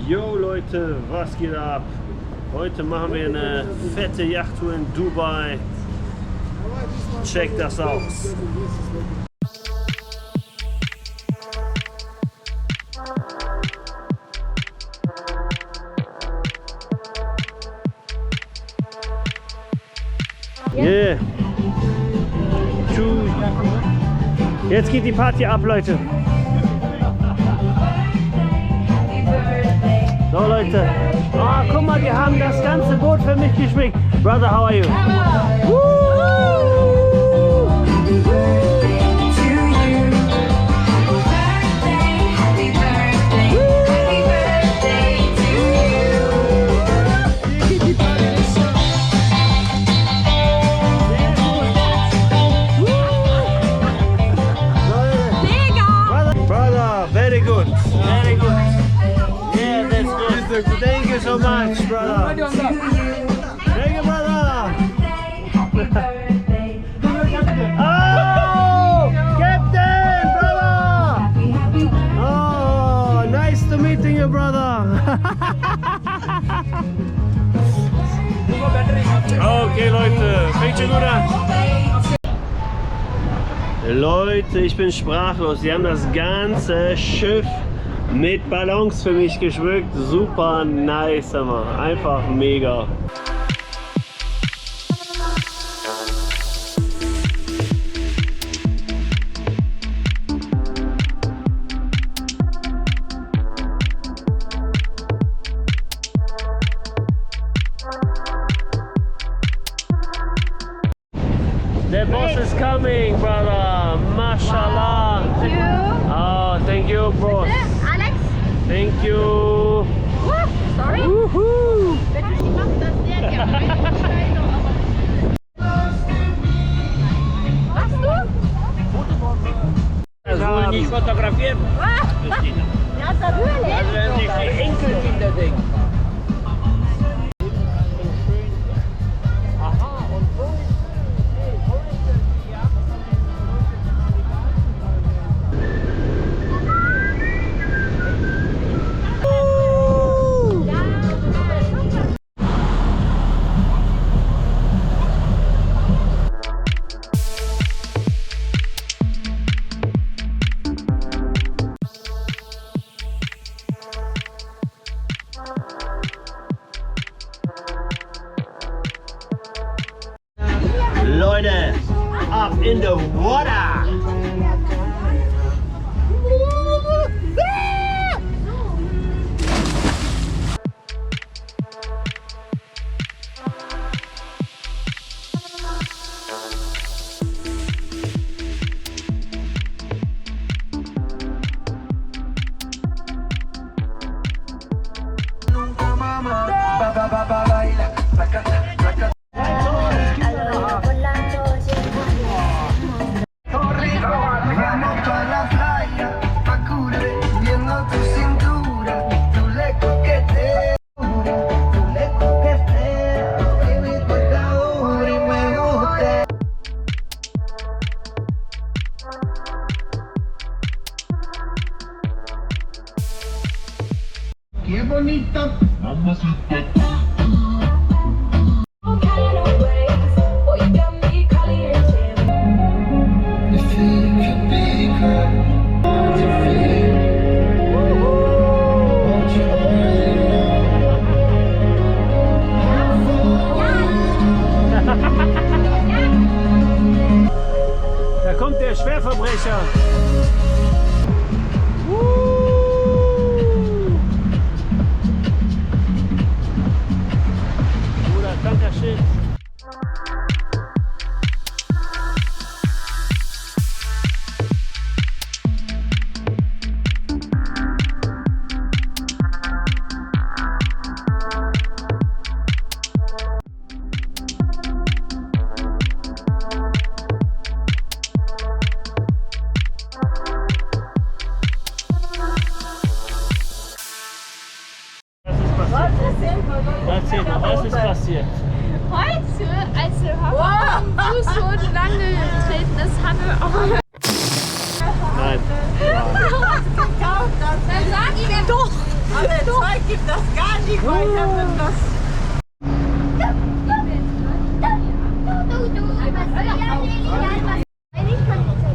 Yo Leute, was geht ab? Heute machen wir eine fette Yachttour in Dubai. Checkt das aus. Yeah. Jetzt geht die Party ab, Leute. So Leute, oh, guck mal, die haben das ganze Boot für mich geschmückt. Brother, how are you? Brother, very good, very good. Yeah, that's good. Thank you so much, brother. Thank you, brother. Oh, Captain, brother. Oh, nice to meeting you, brother. Okay, Leute, fängt schon gut an. Leute, ich bin sprachlos. Sie haben das ganze Schiff mit Ballons für mich geschmückt. Super nice, Mann. Einfach mega. The boss is coming, brother. Mashallah. Thank you. Oh, thank you, boss. Alex? Thank you. Sorry? Woohoo. Ich mach das sehr gerne. Machst du? Das wohl nicht fotografieren. Ja, natürlich. Das werden sich die Enkelkinder denken. Leute, up in the water. Qué bonita. Da kommt der Schwerverbrecher. Bruder, danke schön. Erzähl mal, was ist passiert? Heute, als der Papa am Fußboden lang getreten ist, haben wir auch... Nein. Dann sag ich ihm doch! Alle, 2 gibt das gar nicht weiter, wenn das...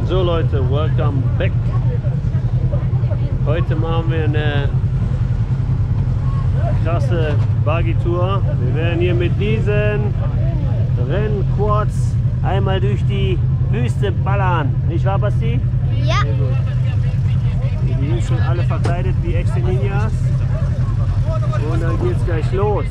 So Leute, welcome back. Heute machen wir eine krasse Buggy-Tour. Wir werden hier mit diesen Rennquads einmal durch die Wüste ballern. Nicht wahr, Basti? Ja. Die sind schon alle verkleidet wie echte Ninjas. Und dann geht's gleich los.